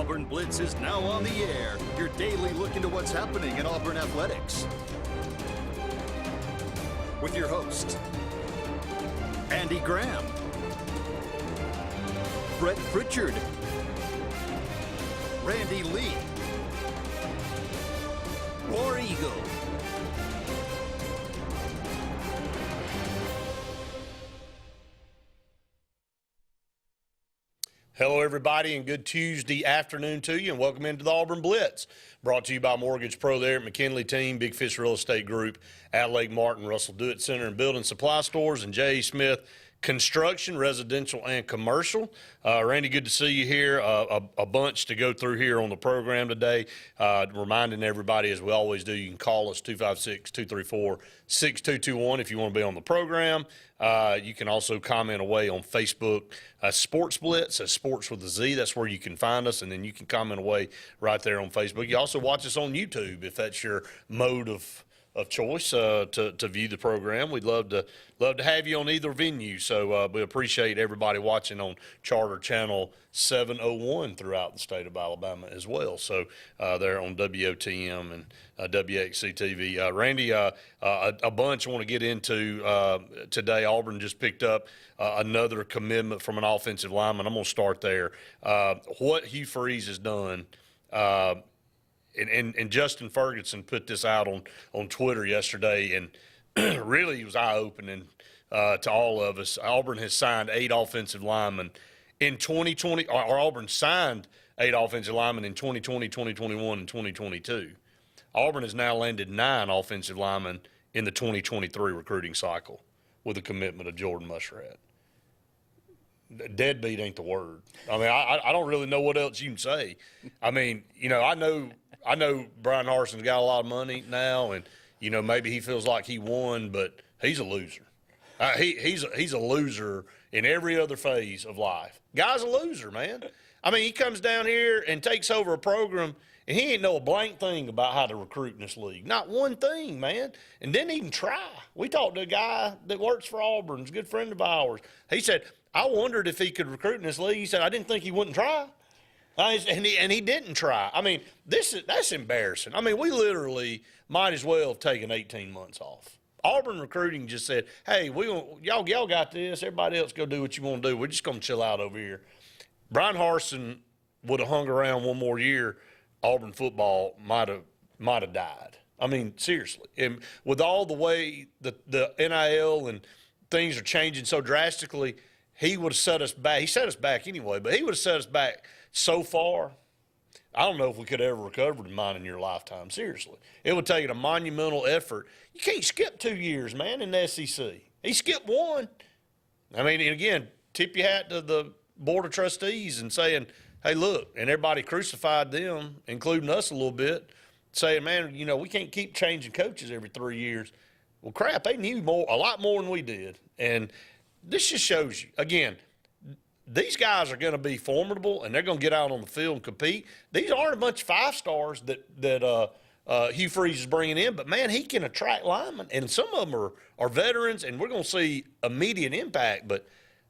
Auburn Blitz is now on the air, your daily look into what's happening in Auburn athletics. With your hosts, Andy Graham, Brett Pritchard, Randy Lee, War Eagle. Hello, everybody, and good Tuesday afternoon to you, and welcome into the Auburn Blitz, brought to you by Mortgage Pro there at McKinley Team, Big Fish Real Estate Group at Lake Martin, Russell Do-It Center and Building Supply Stores, and J.E. Smith Construction, Residential and Commercial. Randy, good to see you here. A bunch to go through here on the program today. Reminding everybody, as we always do, you can call us 256-234-6221 if you want to be on the program. You can also comment away on Facebook, Sportz Blitz, Sportz with a Z. That's where you can find us, and then you can comment away right there on Facebook. You also watch us on YouTube if that's your mode of choice to view the program. We'd love to have you on either venue. So we appreciate everybody watching on Charter Channel 701 throughout the state of Alabama as well. So they're on WOTM and WHC-TV. Randy, a bunch I want to get into today. Auburn just picked up another commitment from an offensive lineman. I'm going to start there. What Hugh Freeze has done, and Justin Ferguson put this out on Twitter yesterday, and really it was eye-opening to all of us. Auburn has signed 8 offensive linemen in 2020, or Auburn signed 8 offensive linemen in 2020, 2021, and 2022. Auburn has now landed 9 offensive linemen in the 2023 recruiting cycle with the commitment of Jordan Mushrat. Deadbeat ain't the word. I mean, I don't really know what else you can say. I mean, I know Brian Harson's got a lot of money now, and maybe he feels like he won, but he's a loser. He's a loser in every other phase of life. Guy's a loser, man. I mean, he comes down here and takes over a program, and he ain't know a blank thing about how to recruit in this league. Not one thing, man. And didn't even try. We talked to a guy that works for Auburn, a good friend of ours. He said, I wondered if he could recruit in this league. He said, I didn't think he wouldn't try. And he didn't try. I mean, that's embarrassing. I mean, we literally might as well have taken 18 months off. Auburn recruiting just said, hey, y'all got this. Everybody else go do what you want to do. We're just going to chill out over here. Brian Harsin would have hung around one more year. Auburn football might have died. I mean, seriously. And with all the way the NIL and things are changing so drastically, he would have set us back. He set us back anyway, but he would have set us back so far. I don't know if we could ever recover in mine in your lifetime. Seriously. It would take a monumental effort. You can't skip 2 years, man, in the SEC. He skipped 1. I mean, and again, tip your hat to the Board of Trustees and saying, hey, look, and everybody crucified them, including us a little bit, saying, man, we can't keep changing coaches every 3 years. Well, crap, they knew a lot more than we did. And this just shows you, again, these guys are going to be formidable, and they're going to get out on the field and compete. These aren't a bunch of 5-stars that Hugh Freeze is bringing in, but, man, he can attract linemen, and some of them are veterans, and we're going to see immediate impact, but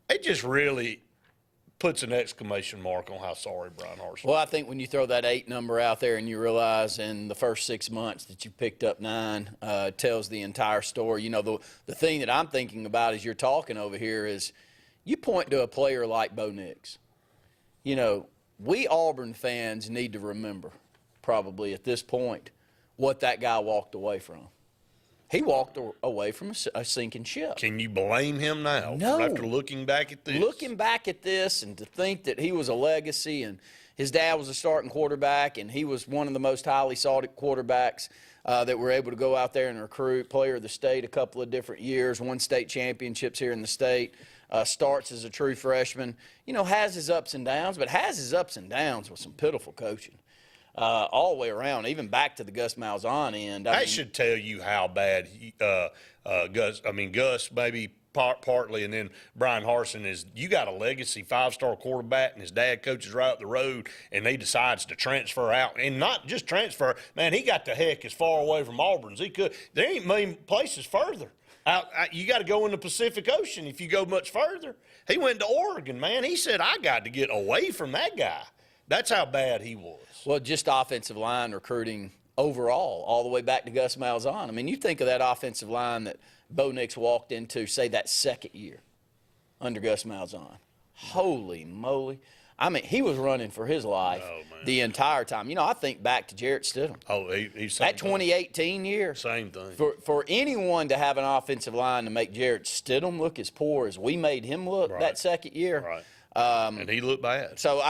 it just really puts an exclamation mark on how sorry Brian Harsin. Well, I think when you throw that 8 number out there and you realize in the first 6 months that you picked up 9, tells the entire story. The thing that I'm thinking about as you're talking over here is you point to a player like Bo Nix. We Auburn fans need to remember probably at this point what that guy walked away from. He walked away from a sinking ship. Can you blame him now? No. After looking back at this? Looking back at this and to think that he was a legacy and his dad was a starting quarterback and he was one of the most highly sought quarterbacks that were able to go out there and recruit, player of the state a couple of different years, won state championships here in the state, starts as a true freshman, has his ups and downs, but has his ups and downs with some pitiful coaching. All the way around, even back to the Gus Malzahn end. I should tell you how bad Gus maybe partly, and then Brian Harsin is. You got a legacy 5-star quarterback, and his dad coaches right up the road, and he decides to transfer out, and not just transfer. Man, he got the heck as far away from Auburn as he could. There ain't many places further. You got to go in the Pacific Ocean if you go much further. He went to Oregon, man. He said, I got to get away from that guy. That's how bad he was. Well, just offensive line recruiting overall, all the way back to Gus Malzahn. I mean, you think of that offensive line that Bo Nix walked into, say, that second year under Gus Malzahn. Holy moly. I mean, he was running for his life the entire time. You know, I think back to Jarrett Stidham. Oh, he's that 2018 year. Same thing. For anyone to have an offensive line to make Jarrett Stidham look as poor as we made him look that second year. Right. And he looked bad. So,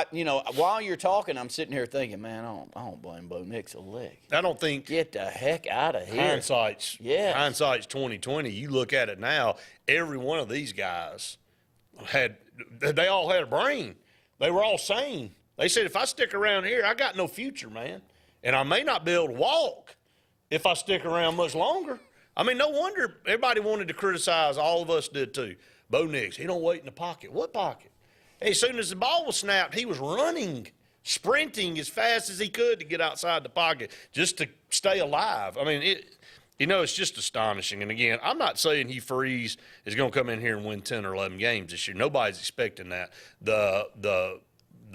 while you're talking, I'm sitting here thinking, man, I don't blame Bo Nix a lick. I don't think. Get the heck out of here. Hindsight's 20/20. You look at it now, every one of these guys they all had a brain. They were all sane. They said, if I stick around here, I got no future, man. And I may not be able to walk if I stick around much longer. I mean, no wonder everybody wanted to criticize. All of us did too. Bo Nix, he don't wait in the pocket. What pocket? Hey, as soon as the ball was snapped, he was running, sprinting as fast as he could to get outside the pocket just to stay alive. I mean, it's just astonishing. And, again, I'm not saying Hugh Freeze is going to come in here and win 10 or 11 games this year. Nobody's expecting that. The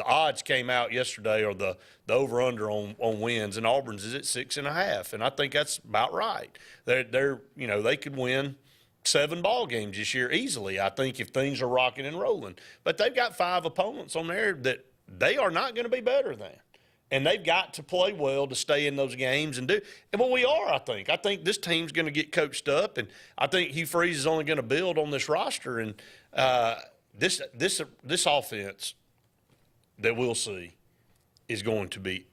odds came out yesterday, or the over-under on wins, and Auburn's is at 6.5, and I think that's about right. They could win 7 ball games this year easily, I think, if things are rocking and rolling. But they've got 5 opponents on there that they are not going to be better than. And they've got to play well to stay in those games and do. And well, we are, I think. I think this team's going to get coached up, and I think Hugh Freeze is only going to build on this roster. And this offense that we'll see is going to be,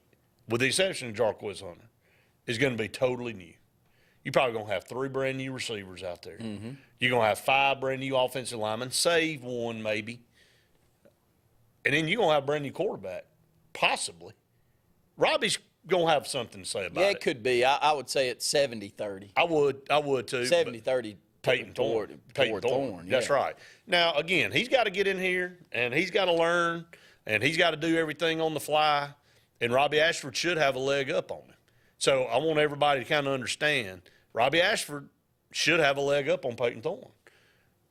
with the exception of Jarquez Hunter, is going to be totally new. You're probably going to have 3 brand new receivers out there. Mm-hmm. You're going to have 5 brand new offensive linemen, save 1 maybe. And then you're going to have a brand new quarterback, possibly. Robbie's going to have something to say about it. Yeah, it could be. I would say it's 70-30. I would too. 70-30. Peyton Thorne. Yeah. That's right. Now, again, he's got to get in here, and he's got to learn, and he's got to do everything on the fly, and Robbie Ashford should have a leg up on him. So I want everybody to kind of understand, Robbie Ashford should have a leg up on Peyton Thorne.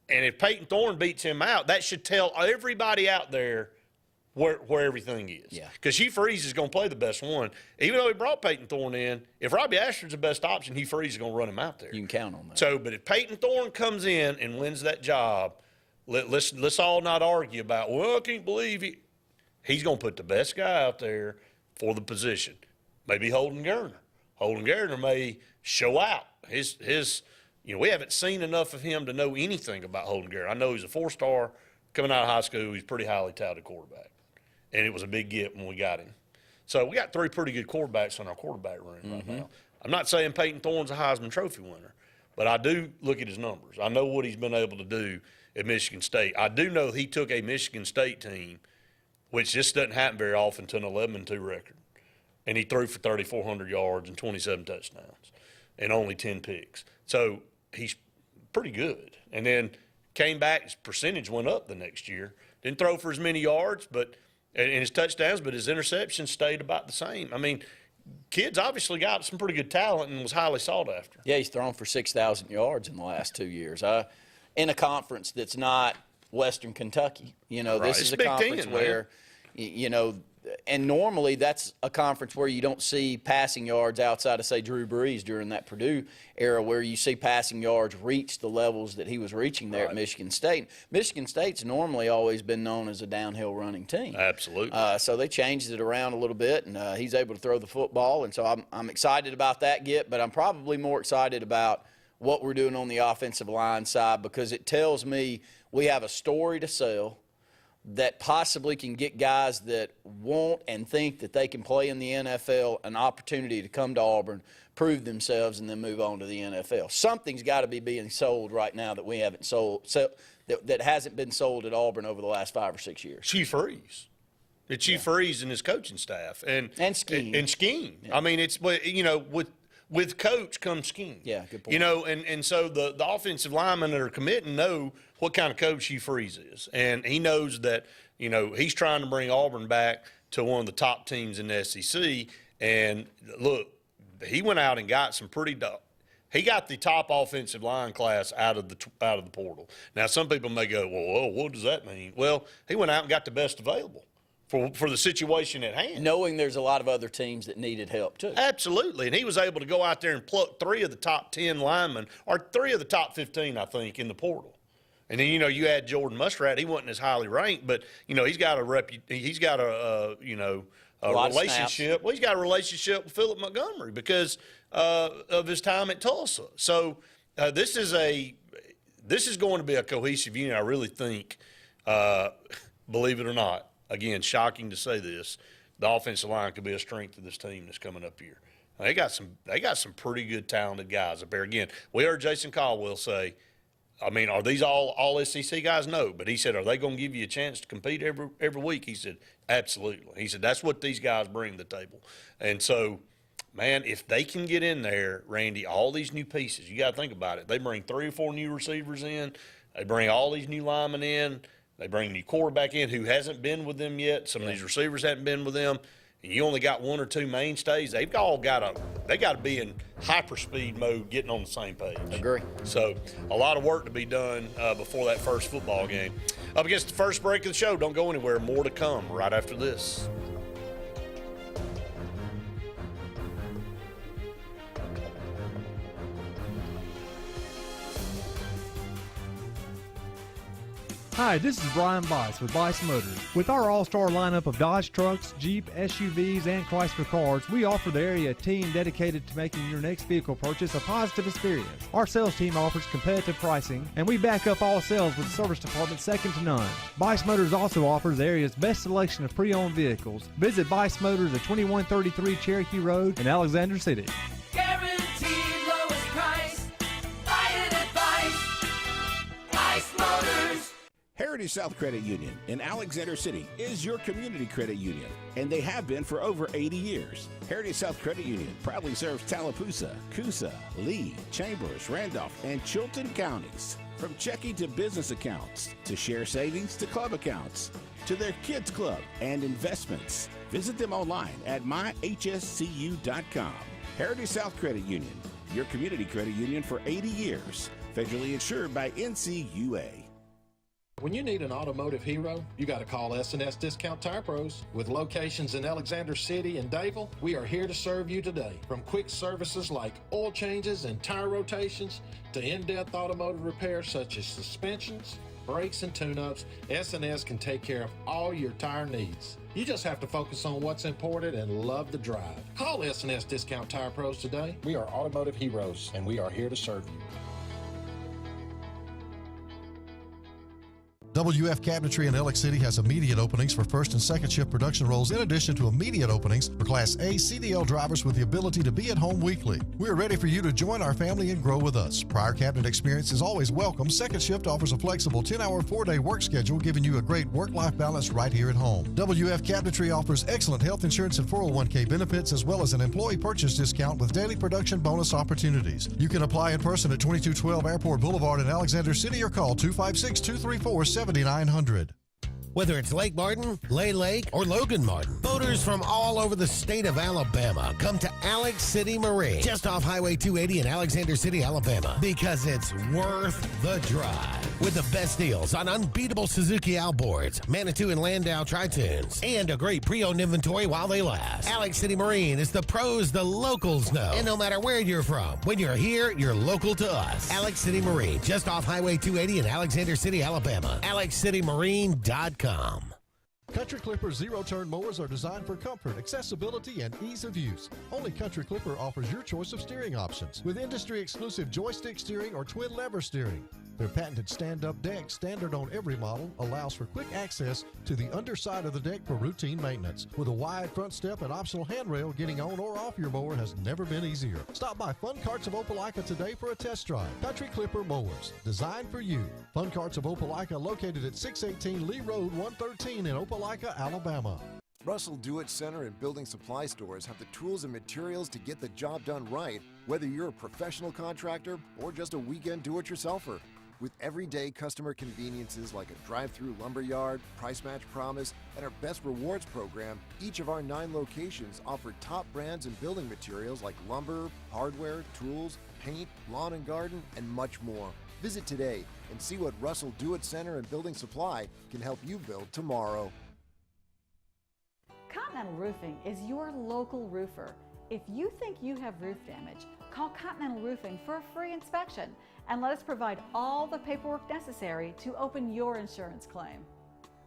And if Peyton Thorne beats him out, that should tell everybody out there where everything is. Yeah. Because Hugh Freeze is going to play the best one. Even though he brought Peyton Thorne in, if Robbie Ashford's the best option, Hugh Freeze is going to run him out there. You can count on that. So, but if Peyton Thorne comes in and wins that job, let's all not argue about, well, I can't believe he's going to put the best guy out there for the position. Maybe Holden Gerner. Holden Gerner may show out. We haven't seen enough of him to know anything about Holden Gerner. I know he's a 4-star coming out of high school. He's a pretty highly touted quarterback. And it was a big get when we got him. So we got 3 pretty good quarterbacks in our quarterback room right now. I'm not saying Peyton Thorne's a Heisman Trophy winner, but I do look at his numbers. I know what he's been able to do at Michigan State. I do know he took a Michigan State team, which just doesn't happen very often, to an 11-2 record. And he threw for 3,400 yards and 27 touchdowns and only 10 picks. So he's pretty good. And then came back, his percentage went up the next year. Didn't throw for as many yards, and his touchdowns, but his interceptions stayed about the same. I mean, kid's obviously got some pretty good talent and was highly sought after. Yeah, he's thrown for 6,000 yards in the last 2 years. In a conference that's not Western Kentucky. This is a conference where, and normally that's a conference where you don't see passing yards outside of, say, Drew Brees during that Purdue era, where you see passing yards reach the levels that he was reaching there at Michigan State. Michigan State's normally always been known as a downhill running team. Absolutely. So they changed it around a little bit, and he's able to throw the football. And so I'm excited about that but I'm probably more excited about what we're doing on the offensive line side, because it tells me we have a story to sell that possibly can get guys that want and think that they can play in the NFL an opportunity to come to Auburn, prove themselves, and then move on to the NFL. Something's got to be being sold right now that we haven't sold, that hasn't been sold at Auburn over the last 5 or 6 years. Chief Freeze. It's Chief Freeze and his coaching staff. And scheme. And scheme. Yeah. I mean, it's, with coach comes scheme. Yeah, good point. And so the offensive linemen that are committing know what kind of coach Hugh Freeze is. And he knows that, he's trying to bring Auburn back to one of the top teams in the SEC. And, look, he went out and got some he got the top offensive line class out of the portal. Now, some people may go, well, what does that mean? Well, he went out and got the best available for the situation at hand. Knowing there's a lot of other teams that needed help too. Absolutely. And he was able to go out there and pluck 3 of the top 10 linemen, or 3 of the top 15, I think, in the portal. And then, you add Jordan Muskrat. He wasn't as highly ranked, but, he's got a relationship. Well, he's got a relationship with Philip Montgomery because of his time at Tulsa. So this is going to be a cohesive unit, I really think, believe it or not. Again, shocking to say this, the offensive line could be a strength of this team that's coming up here. They got some pretty good, talented guys up there. Again, we heard Jason Caldwell say, are these all SEC guys? No, but he said, are they going to give you a chance to compete every week? He said, absolutely. He said, that's what these guys bring to the table. And so, man, if they can get in there, Randy, all these new pieces, you got to think about it. They bring 3 or 4 new receivers in. They bring all these new linemen in. They bring a new quarterback in who hasn't been with them yet. Some of these receivers haven't been with them. And you only got 1 or 2 mainstays. They got to be in hyperspeed mode, getting on the same page. Agree. So a lot of work to be done before that first football game. Up against the first break of the show. Don't go anywhere. More to come right after this. Hi, this is Brian Bice with Bice Motors. With our all-star lineup of Dodge trucks, Jeep, SUVs, and Chrysler cars, we offer the area a team dedicated to making your next vehicle purchase a positive experience. Our sales team offers competitive pricing, and we back up all sales with a service department second to none. Bice Motors also offers the area's best selection of pre-owned vehicles. Visit Bice Motors at 2133 Cherokee Road in Alexander City. Guaranteed lowest price. Buy it at Bice Motors. Heritage South Credit Union in Alexander City is your community credit union, and they have been for over 80 years. Heritage South Credit Union proudly serves Tallapoosa, Coosa, Lee, Chambers, Randolph, and Chilton counties. From checking to business accounts, to share savings to club accounts, to their kids club and investments. Visit them online at myhscu.com. Heritage South Credit Union, your community credit union for 80 years. Federally insured by NCUA. When you need an automotive hero, you got to call S&S Discount Tire Pros. With locations in Alexander City and Dayville, we are here to serve you today. From quick services like oil changes and tire rotations to in-depth automotive repairs such as suspensions, brakes, and tune-ups, S&S can take care of all your tire needs. You just have to focus on what's important and love the drive. Call S&S Discount Tire Pros today. We are automotive heroes, and we are here to serve you. WF Cabinetry in Alex City has immediate openings for first and second shift production roles in addition to immediate openings for Class A CDL drivers with the ability to be at home weekly. We are ready for you to join our family and grow with us. Prior cabinet experience is always welcome. Second shift offers a flexible 10-hour, 4-day work schedule, giving you a great work-life balance right here at home. WF Cabinetry offers excellent health insurance and 401k benefits, as well as an employee purchase discount with daily production bonus opportunities. You can apply in person at 2212 Airport Boulevard in Alexander City or call 256-234-7900. Whether it's Lake Martin, Lay Lake, or Logan Martin, boaters from all over the state of Alabama come to Alex City Marine, just off Highway 280 in Alexander City, Alabama, because it's worth the drive. With the best deals on unbeatable Suzuki outboards, Manitou and Landau Tritoons, and a great pre-owned inventory while they last. Alex City Marine is the pros the locals know. And no matter where you're from, when you're here, you're local to us. Alex City Marine, just off Highway 280 in Alexander City, Alabama. AlexCityMarine.com. Country Clipper zero-turn mowers are designed for comfort, accessibility, and ease of use. Only Country Clipper offers your choice of steering options with industry-exclusive joystick steering or twin-lever steering. Their patented stand-up deck, standard on every model, allows for quick access to the underside of the deck for routine maintenance. With a wide front step and optional handrail, getting on or off your mower has never been easier. Stop by Fun Carts of Opelika today for a test drive. Country Clipper mowers, designed for you. Fun Carts of Opelika, located at 618 Lee Road 113 in Opelika, Alabama. Russell Do-It Center and building supply stores have the tools and materials to get the job done right, whether you're a professional contractor or just a weekend do-it-yourselfer. With everyday customer conveniences like a drive-through lumberyard, price match promise, and our Best Rewards program, each of our 9 locations offer top brands and building materials like lumber, hardware, tools, paint, lawn and garden, and much more. Visit today and see what Russell Do-It Center and Building Supply can help you build tomorrow. Continental Roofing is your local roofer. If you think you have roof damage, call Continental Roofing for a free inspection and let us provide all the paperwork necessary to open your insurance claim.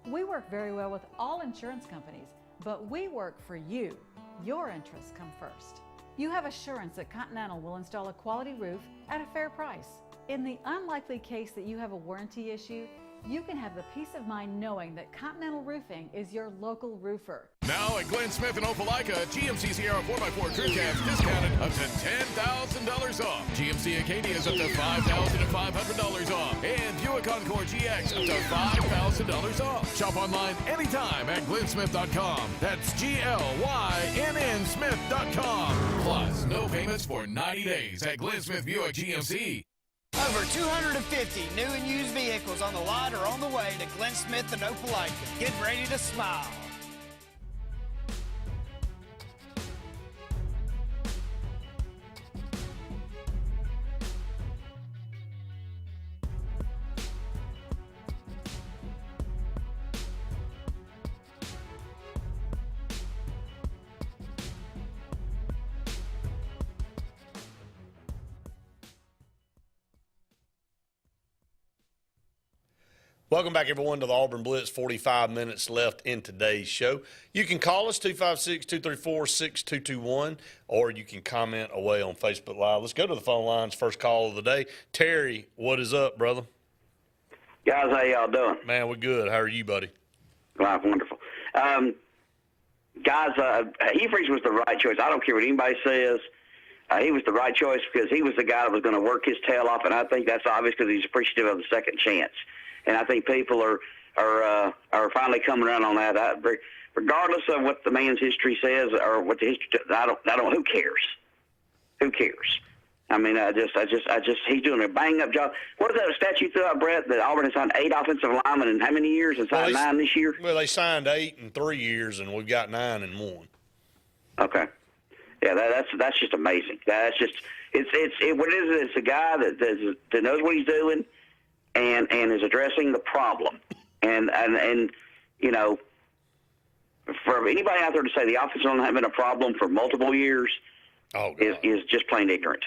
We work very well with all insurance companies, but we work for you. Your interests come first. You have assurance that Continental will install a quality roof at a fair price. In the unlikely case that you have a warranty issue, you can have the peace of mind knowing that Continental Roofing is your local roofer. Now at Glenn Smith and Opelika, GMC Sierra 4x4 crew cabs discounted up to $10,000 off. GMC Acadia is up to $5,500 off. And Buick Encore GX up to $5,000 off. Shop online anytime at glennsmith.com. That's GLYNN Smith.com. Plus, no payments for 90 days at Glenn Smith Buick GMC. Over 250 new and used vehicles on the lot or on the way to Glenn Smith and Opelika. Get ready to smile. Welcome back, everyone, to the Auburn Blitz. 45 minutes left in today's show. You can call us, 256-234-6221, or you can comment away on Facebook Live. Let's go to the phone lines. First call of the day. Terry, what is up, brother? Guys, how y'all doing? Man, we're good. How are you, buddy? Well, wonderful. Guys, Hefries was the right choice. I don't care what anybody says. He was the right choice because he was the guy that was going to work his tail off, and I think that's obvious because he's appreciative of the second chance. And I think people are finally coming around on that. Regardless of what the man's history says or what the history, I don't. Who cares? Who cares? I mean, I just, he's doing a bang up job. What is that statute threw out, Brett? That Auburn has signed 8 offensive linemen in how many years? And signed 9 this year. Well, they signed 8 in 3 years, and we've got 9 in 1. Okay. Yeah, that's just amazing. That's just what it is. It's a guy that knows what he's doing. And is addressing the problem, and you know, for anybody out there to say the offensive line hasn't been a problem for multiple years, is just plain ignorant.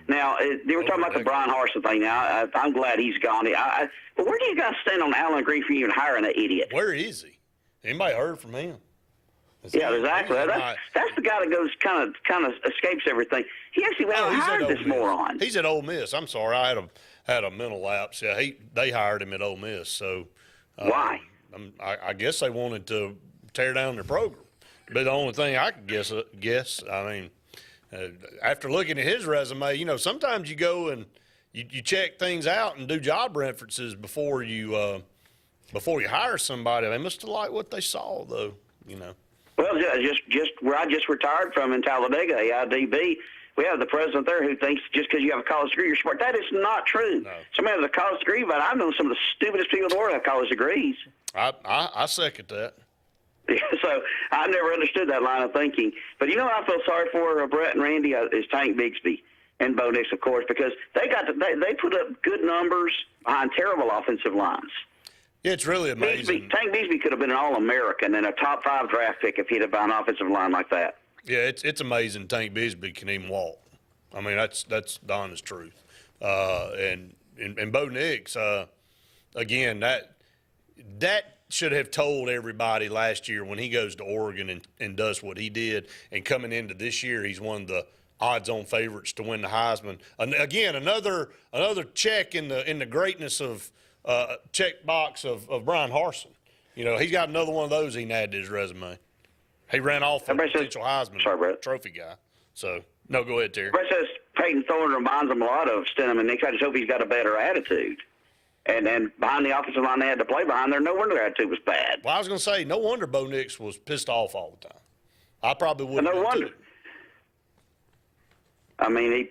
Now they were talking about the Brian Harsin thing. Now I'm glad he's gone. But where do you guys stand on Alan Green for even hiring that idiot? Where is he? Anybody heard from him? Yeah, exactly. That's the guy that goes kind of escapes everything. He actually went out and hired this moron. He's at Ole Miss. I'm sorry, I had a mental lapse. Yeah, they hired him at Ole Miss. So why? I guess they wanted to tear down their program. But the only thing I could guess. I mean, after looking at his resume, you know, sometimes you go and you check things out and do job references before you hire somebody. They must have liked what they saw, though. You know. Well, just where I just retired from in Talladega, AIDB, we have the president there who thinks just because you have a college degree, you're smart. That is not true. No. Somebody has a college degree, but I've known some of the stupidest people in the world have college degrees. I second that. So I never understood that line of thinking. But you know what I feel sorry for, Brett and Randy, is Tank Bigsby and Bo Nix, of course, because they put up good numbers behind terrible offensive lines. Yeah, it's really amazing. Tank Bigsby could have been an All-American and a top 5 draft pick if he'd have been an offensive line like that. Yeah, it's amazing Tank Bigsby can even walk. I mean, that's the honest truth. And Bo Nix, again, that should have told everybody last year when he goes to Oregon and does what he did. And coming into this year, he's one of the odds-on favorites to win the Heisman. And again, another check in the greatness of check box of Brian Harsin. You know, he's got another one of those he can add to his resume. He ran off a potential Heisman Trophy guy. So, no, go ahead, Terry. Brett says Peyton Thorne reminds him a lot of Stenham and Nix. I just hope he's got a better attitude. And behind the offensive line they had to play behind there, no wonder their attitude was bad. Well, I was going to say, no wonder Bo Nix was pissed off all the time. I probably wouldn't. No wonder. I mean, he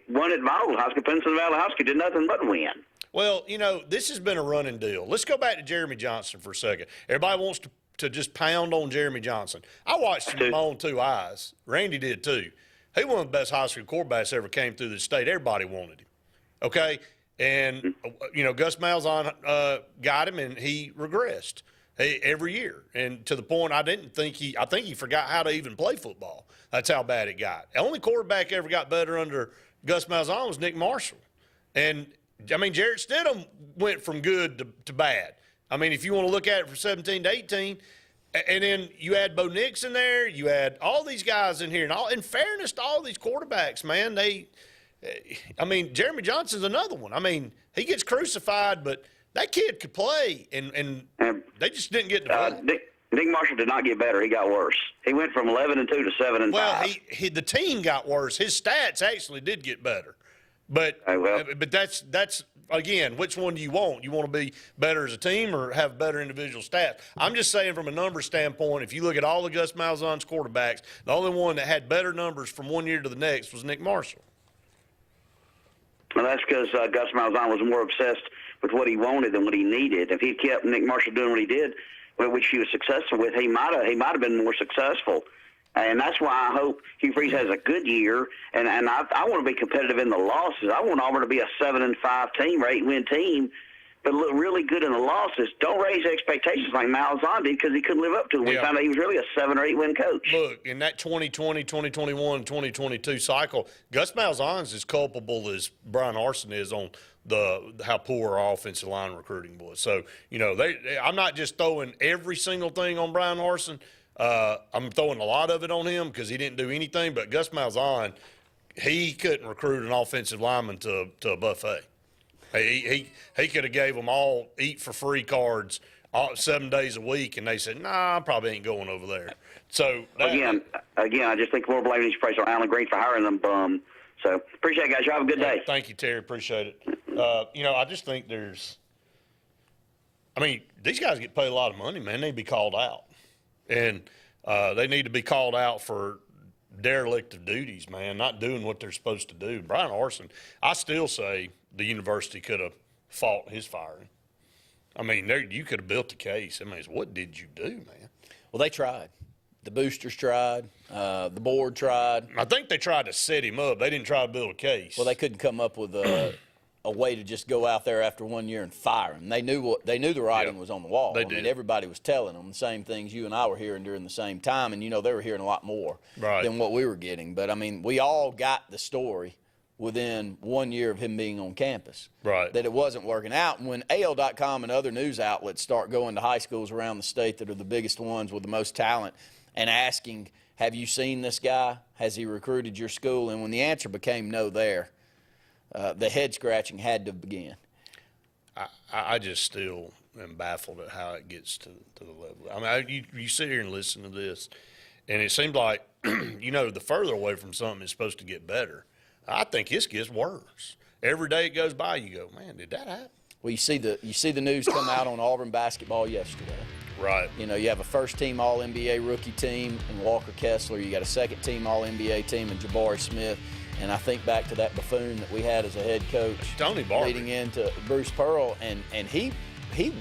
won at my old high school, Pennsylvania Valley High School, did nothing but win. Well, you know, this has been a running deal. Let's go back to Jeremy Johnson for a second. Everybody wants to just pound on Jeremy Johnson. I watched him with my own 2 eyes. Randy did too. He one of the best high school quarterbacks ever came through the state. Everybody wanted him. Okay? And, you know, Gus Malzahn got him, and he regressed. every year. And to the point I think he forgot how to even play football. That's how bad it got. The only quarterback ever got better under Gus Malzahn was Nick Marshall. And, I mean, Jarrett Stidham went from good to bad. I mean, if you want to look at it from 17 to 18, and then you add Bo Nix in there, you add all these guys in here. And in fairness to all these quarterbacks, man, Jeremy Johnson's another one. I mean, he gets crucified, but that kid could play, and they just didn't get developed. Nick Marshall did not get better. He got worse. He went from 11-2 to 7-5. Well, the team got worse. His stats actually did get better. But that's again, which one do you want? You want to be better as a team or have better individual stats? I'm just saying from a numbers standpoint, if you look at all of Gus Malzahn's quarterbacks, the only one that had better numbers from one year to the next was Nick Marshall. Well, that's because Gus Malzahn was more obsessed with what he wanted than what he needed. If he'd kept Nick Marshall doing what he did, which he was successful with, he might have been more successful. And that's why I hope Hugh Freeze has a good year. And I want to be competitive in the losses. I want Auburn to be a 7-5 team or 8-win team, but look really good in the losses. Don't raise expectations like Malzahn did because he couldn't live up to it. We found out he was really a 7 or 8-win coach. Look, in that 2020, 2021, 2022 cycle, Gus Malzahn's as culpable as Brian Arson is on how poor our offensive line recruiting was. So, I'm not just throwing every single thing on Brian Arson. I'm throwing a lot of it on him because he didn't do anything. But Gus Malzahn, he couldn't recruit an offensive lineman to a buffet. He could have gave them all eat-for-free cards 7 days a week, and they said, nah, I probably ain't going over there. So Again, I just think more blaming these price on Alan Green for hiring them bum. So appreciate it, guys. You have a good day. Thank you, Terry. Appreciate it. I just think these guys get paid a lot of money, man. They need to be called out. And they need to be called out for derelict of duties, man, not doing what they're supposed to do. Brian Arson, I still say the university could have fought his firing. I mean, you could have built a case. I mean, what did you do, man? Well, they tried. The boosters tried. The board tried. I think they tried to set him up. They didn't try to build a case. Well, they couldn't come up with a way to just go out there after 1 year and fire him. They knew the writing was on the wall. They did. Everybody was telling them the same things you and I were hearing during the same time, and they were hearing a lot more than what we were getting. But we all got the story within 1 year of him being on campus. Right. That it wasn't working out. And when AL.com and other news outlets start going to high schools around the state that are the biggest ones with the most talent and asking, have you seen this guy? Has he recruited your school? And when the answer became no there, the head scratching had to begin. I just still am baffled at how it gets to the level. I mean, you sit here and listen to this, and it seems like, the further away from something is supposed to get better. I think this gets worse. Every day it goes by, you go, man, did that happen? Well, you see the news come out on Auburn basketball yesterday. Right. You have a first-team All-NBA rookie team in Walker Kessler. You got a second-team All-NBA team in Jabari Smith. And I think back to that buffoon that we had as a head coach, Tony Barbie, leading into Bruce Pearl, and he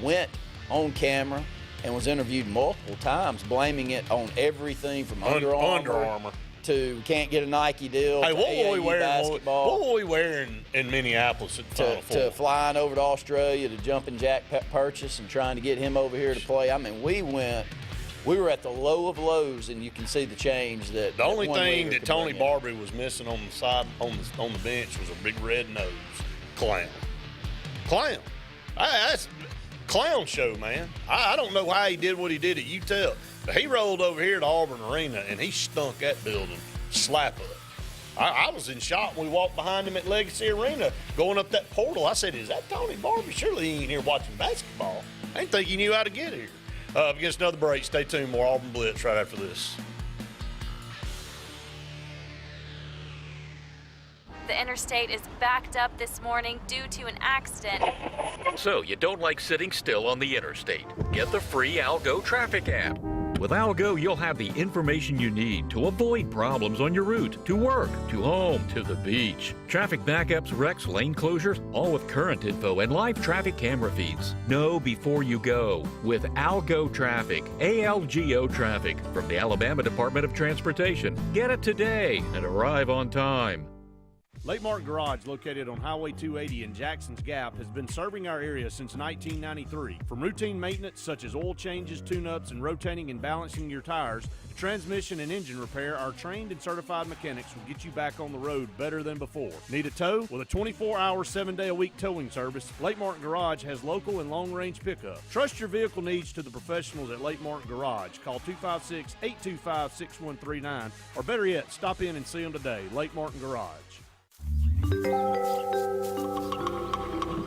went on camera and was interviewed multiple times, blaming it on everything from Under Armour to can't get a Nike deal. Hey, to what were we wearing in Minneapolis at the Final Four? To flying over to Australia to jumping Jack Purchase and trying to get him over here to play. I mean, we were at the low of lows, and you can see the change that. The only thing that Tony Barbie was missing on the side on the bench was a big red nose. Clown. That's clown show, man. I don't know how he did what he did at UTEP. But he rolled over here to Auburn Arena, and he stunk that building slap up. I was in shock when we walked behind him at Legacy Arena going up that portal. I said, is that Tony Barbie? Surely he ain't here watching basketball. I didn't think he knew how to get here. Against another break. Stay tuned. More Auburn Blitz right after this. The interstate is backed up this morning due to an accident. So you don't like sitting still on the interstate? Get the free Algo traffic app. With Algo, you'll have the information you need to avoid problems on your route, to work, to home, to the beach. Traffic backups, wrecks, lane closures, all with current info and live traffic camera feeds. Know before you go with Algo Traffic, ALGO Traffic from the Alabama Department of Transportation. Get it today and arrive on time. Lake Martin Garage, located on Highway 280 in Jackson's Gap, has been serving our area since 1993. From routine maintenance such as oil changes, tune-ups, and rotating and balancing your tires, to transmission and engine repair, our trained and certified mechanics will get you back on the road better than before. Need a tow? With a 24-hour, 7-day-a-week towing service, Lake Martin Garage has local and long-range pickup. Trust your vehicle needs to the professionals at Lake Martin Garage. Call 256-825-6139, or better yet, stop in and see them today. Lake Martin Garage.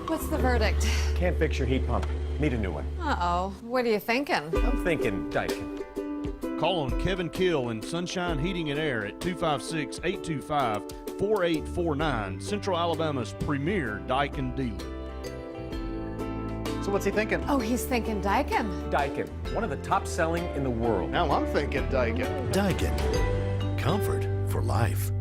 What's the verdict? Can't fix your heat pump. Need a new one. Uh-oh. What are you thinking? I'm thinking Daikin. Call on Kevin Kill in Sunshine Heating and Air at 256-825-4849, Central Alabama's premier Daikin dealer. So what's he thinking? Oh, he's thinking Daikin. Daikin, one of the top selling in the world. Now I'm thinking Daikin. Daikin. Comfort for life.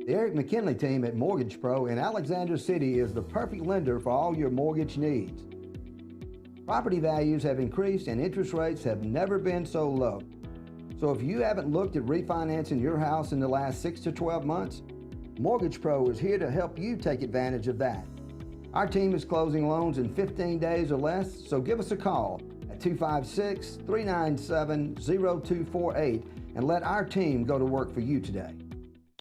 The Eric McKinley team at Mortgage Pro in Alexander City is the perfect lender for all your mortgage needs. Property values have increased and interest rates have never been so low. So if you haven't looked at refinancing your house in the last 6 to 12 months, Mortgage Pro is here to help you take advantage of that. Our team is closing loans in 15 days or less, so give us a call at 256-397-0248 and let our team go to work for you today.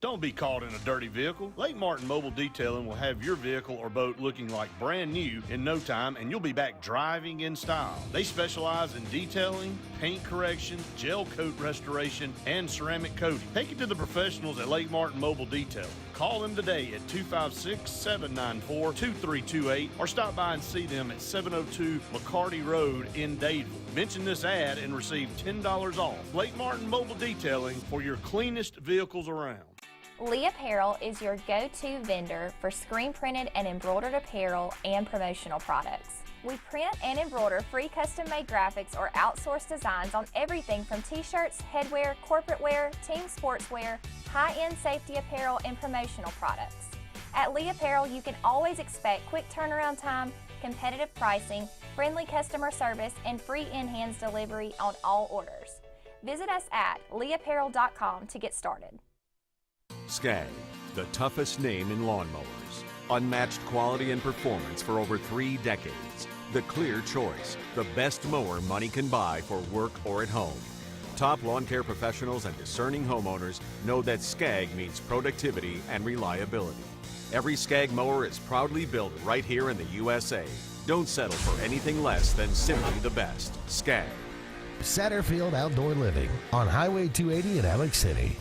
Don't be caught in a dirty vehicle. Lake Martin Mobile Detailing will have your vehicle or boat looking like brand new in no time, and you'll be back driving in style. They specialize in detailing, paint correction, gel coat restoration, and ceramic coating. Take it to the professionals at Lake Martin Mobile Detailing. Call them today at 256-794-2328 or stop by and see them at 702 McCarty Road in Dadeville. Mention this ad and receive $10 off. Lake Martin Mobile Detailing for your cleanest vehicles around. Lee Apparel is your go-to vendor for screen-printed and embroidered apparel and promotional products. We print and embroider free custom-made graphics or outsourced designs on everything from t-shirts, headwear, corporate wear, team sportswear, high-end safety apparel, and promotional products. At Lee Apparel, you can always expect quick turnaround time, competitive pricing, friendly customer service, and free in-hands delivery on all orders. Visit us at leeapparel.com to get started. Skag, the toughest name in lawnmowers. Unmatched quality and performance for over 3 decades. The clear choice, the best mower money can buy for work or at home. Top lawn care professionals and discerning homeowners know that Skag means productivity and reliability. Every Skag mower is proudly built right here in the USA. Don't settle for anything less than simply the best. Skag. Satterfield Outdoor Living on Highway 280 in Alex City.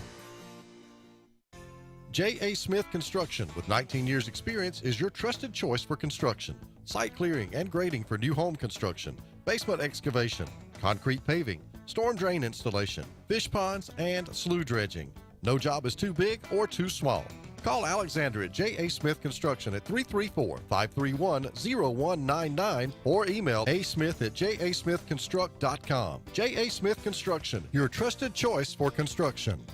J.A. Smith Construction, with 19 years experience, is your trusted choice for construction. Site clearing and grading for new home construction, basement excavation, concrete paving, storm drain installation, fish ponds, and slough dredging. No job is too big or too small. Call Alexander at J.A. Smith Construction at 334-531-0199 or email asmith@jasmithconstruct.com. J.A. Smith Construction, your trusted choice for construction.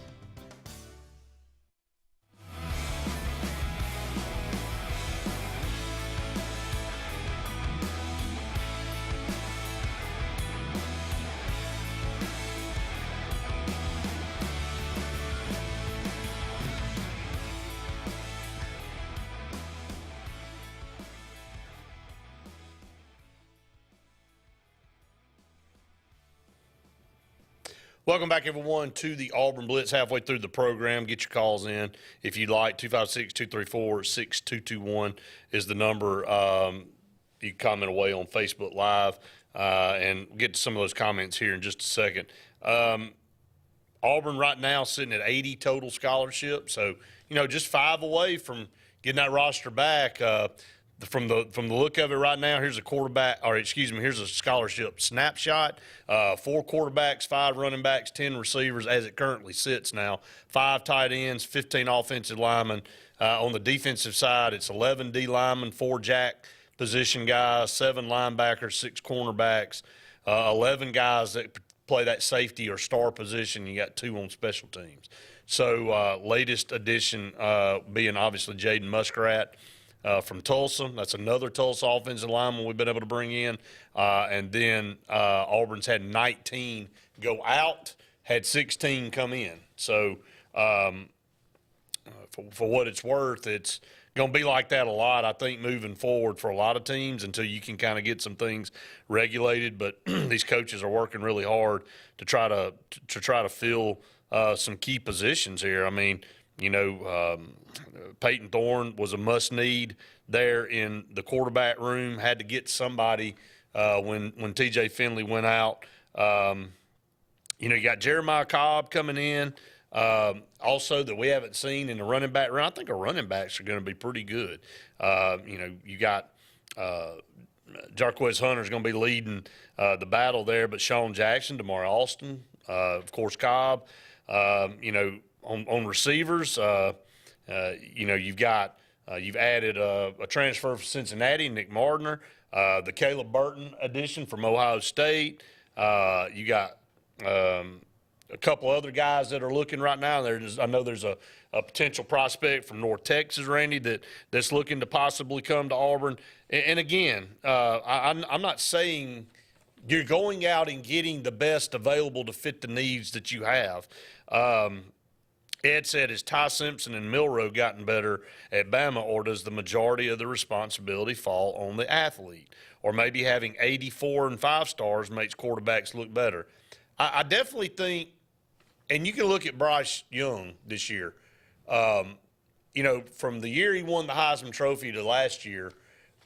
Welcome back, everyone, to the Auburn Blitz. Halfway through the program, get your calls in if you'd like. 256-234-6221 is the number. You can comment away on Facebook Live and get to some of those comments here in just a second. Auburn right now sitting at 80 total scholarships, so just 5 away from getting that roster back. From the look of it right now, here's a here's a scholarship snapshot. 4 quarterbacks, 5 running backs, 10 receivers as it currently sits now. 5 tight ends, 15 offensive linemen. On the defensive side, it's 11 D linemen, 4 jack position guys, 7 linebackers, 6 cornerbacks, 11 guys that play that safety or star position. You got 2 on special teams. So latest addition being obviously Jaden Muskrat. From Tulsa. That's another Tulsa offensive lineman we've been able to bring in. And then Auburn's had 19 go out, had 16 come in. So for what it's worth, it's going to be like that a lot, I think, moving forward for a lot of teams until you can kind of get some things regulated. But these coaches are working really hard to try to fill some key positions here. I mean, Peyton Thorne was a must-need there in the quarterback room, had to get somebody when T.J. Finley went out. You got Jeremiah Cobb coming in, also that we haven't seen in the running back round. I think our running backs are going to be pretty good. You got Jarquez Hunter's going to be leading the battle there, but Sean Jackson, Damari Alston, of course Cobb. On receivers, you've added a transfer from Cincinnati, Nick Mardner, the Caleb Burton addition from Ohio State. You got a couple other guys that are looking right now. I know there's a potential prospect from North Texas, Randy, that's looking to possibly come to Auburn. And again, I'm not saying you're going out and getting the best available to fit the needs that you have. Ed said, has Ty Simpson and Milroe gotten better at Bama, or does the majority of the responsibility fall on the athlete? Or maybe having 84 and 5 stars makes quarterbacks look better? I definitely think, and you can look at Bryce Young this year. From the year he won the Heisman Trophy to last year,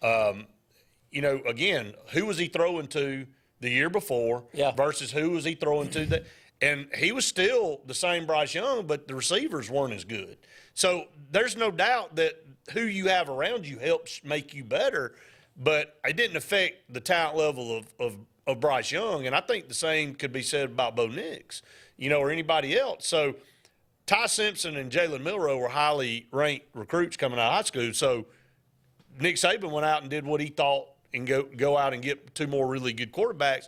again, who was he throwing to the year before versus who was he throwing to? And he was still the same Bryce Young, but the receivers weren't as good. So there's no doubt that who you have around you helps make you better, but it didn't affect the talent level of Bryce Young. And I think the same could be said about Bo Nix, or anybody else. So Ty Simpson and Jalen Milroe were highly ranked recruits coming out of high school. So Nick Saban went out and did what he thought and go out and get 2 more really good quarterbacks.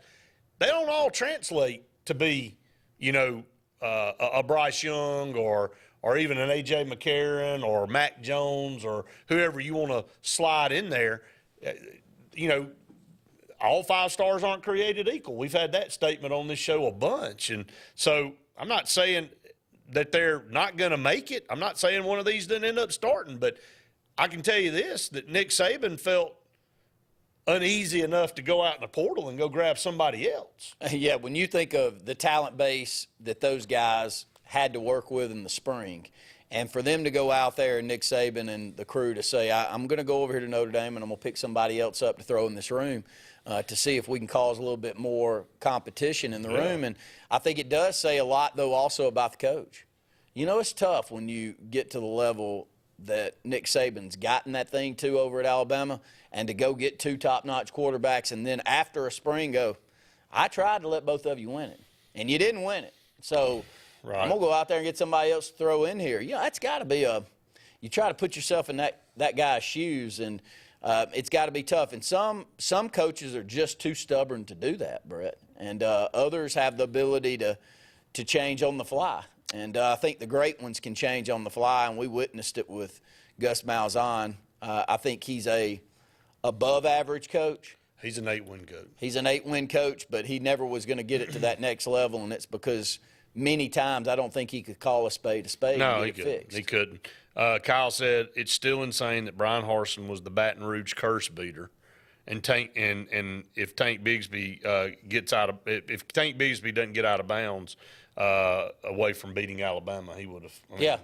They don't all translate to be a Bryce Young or even an A.J. McCarron or Mac Jones or whoever you want to slide in there. All 5 stars aren't created equal. We've had that statement on this show a bunch. And so I'm not saying that they're not going to make it. I'm not saying one of these didn't end up starting. But I can tell you this, that Nick Saban felt uneasy enough to go out in the portal and go grab somebody else. Yeah, when you think of the talent base that those guys had to work with in the spring, and for them to go out there, Nick Saban and the crew, to say, I'm going to go over here to Notre Dame and I'm going to pick somebody else up to throw in this room to see if we can cause a little bit more competition in the room. And I think it does say a lot, though, also about the coach. It's tough when you get to the level that Nick Saban's gotten that thing to over at Alabama, and to go get 2 top-notch quarterbacks and then after a spring go, I tried to let both of you win it, and you didn't win it. So I'm going to go out there and get somebody else to throw in here. That's got to be you try to put yourself in that guy's shoes, and it's got to be tough. And some coaches are just too stubborn to do that, Brett, and others have the ability to change on the fly. And I think the great ones can change on the fly, and we witnessed it with Gus Malzahn. I think he's a above-average coach. He's an 8-win coach. He's an 8-win coach, but he never was going to get it to that next level, and it's because many times I don't think he could call a spade No, and get it fixed. He couldn't. Kyle said it's still insane that Brian Harsin was the Baton Rouge curse beater, and if Tank Bigsby if Tank Bigsby doesn't get out of bounds away from beating Alabama, he would have.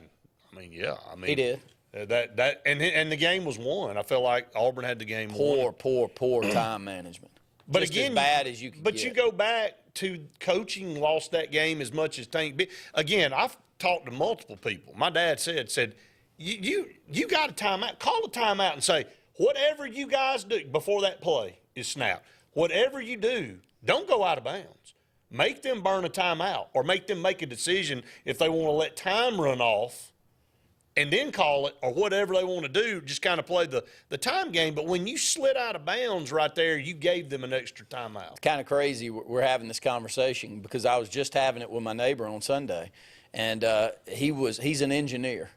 He did. And the game was won. I felt like Auburn had the game won. Poor time management. But just again, as bad as you can get. You go back to coaching lost that game as much as Tank Bigsby. Again, I've talked to multiple people. My dad said you got a timeout. Call a timeout and say, whatever you guys do before that play is snapped, whatever you do, don't go out of bounds. Make them burn a timeout or make them make a decision if they want to let time run off and then call it, or whatever they want to do, just kind of play the time game. But when you slid out of bounds right there, you gave them an extra timeout. It's kind of crazy we're having this conversation because I was just having it with my neighbor on Sunday, and he's an engineer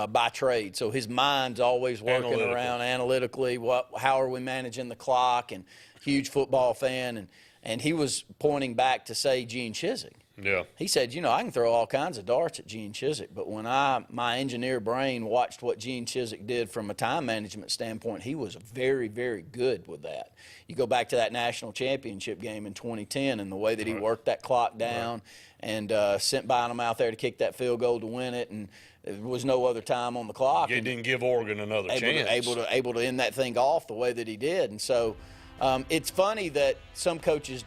by trade, so his mind's always working around analytically. How are we managing the clock? And huge football fan, and he was pointing back to, say, Gene Chizik. Yeah. He said, I can throw all kinds of darts at Gene Chizik, but when my engineer brain watched what Gene Chizik did from a time management standpoint, he was very, very good with that. You go back to that national championship game in 2010 and the way that he worked that clock down and sent Bynum out there to kick that field goal to win it, and there was no other time on the clock. He didn't give Oregon another chance. Able to end that thing off the way that he did. And so it's funny that some coaches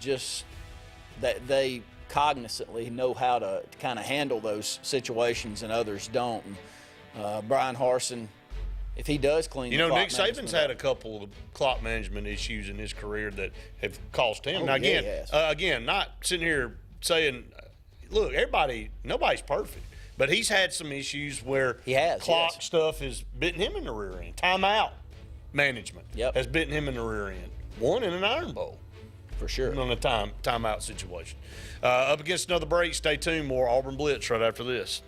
they cognizantly know how to kind of handle those situations and others don't. And, Brian Harsin, if he does clean the clock Nick Saban's had a couple of clock management issues in his career that have cost him. Now, again, not sitting here saying, look, nobody's perfect. But he's had some issues where clock stuff is bitten him in the rear end. Timeout management has bitten him in the rear end. One in an Iron Bowl. For sure. On a timeout situation. Up against another break. Stay tuned. More Auburn Blitz right after this.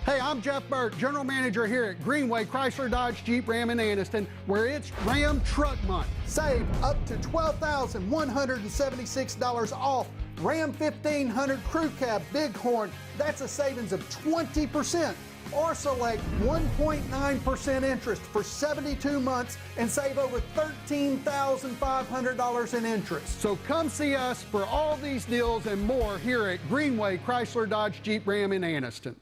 Hey, I'm Jeff Burke, General Manager here at Greenway Chrysler Dodge Jeep Ram in Anniston, where it's Ram Truck Month. Save up to $12,176 off Ram 1500 Crew Cab Bighorn. That's a savings of 20%. Or select 1.9% interest for 72 months and save over $13,500 in interest. So come see us for all these deals and more here at Greenway Chrysler Dodge Jeep Ram in Anniston.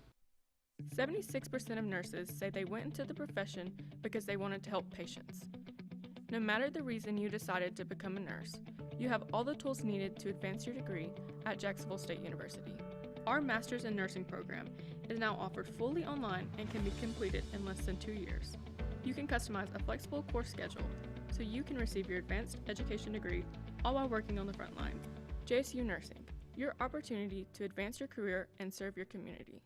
76% of nurses say they went into the profession because they wanted to help patients. No matter the reason you decided to become a nurse, you have all the tools needed to advance your degree at Jacksonville State University. Our Master's in Nursing program is now offered fully online and can be completed in less than 2 years. You can customize a flexible course schedule so you can receive your advanced education degree all while working on the front line. JSU Nursing, your opportunity to advance your career and serve your community.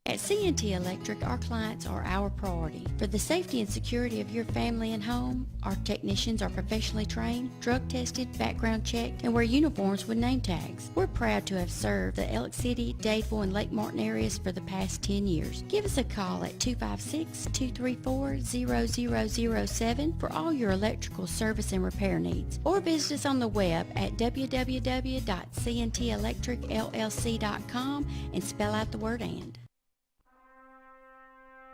At C&T Electric, our clients are our priority. For the safety and security of your family and home, our technicians are professionally trained, drug tested, background checked, and wear uniforms with name tags. We're proud to have served the Elk City, Dadeville, and Lake Martin areas for the past 10 years. Give us a call at 256-234-0007 for all your electrical service and repair needs, or visit us on the web at www.cntelectricllc.com and spell out the word "and."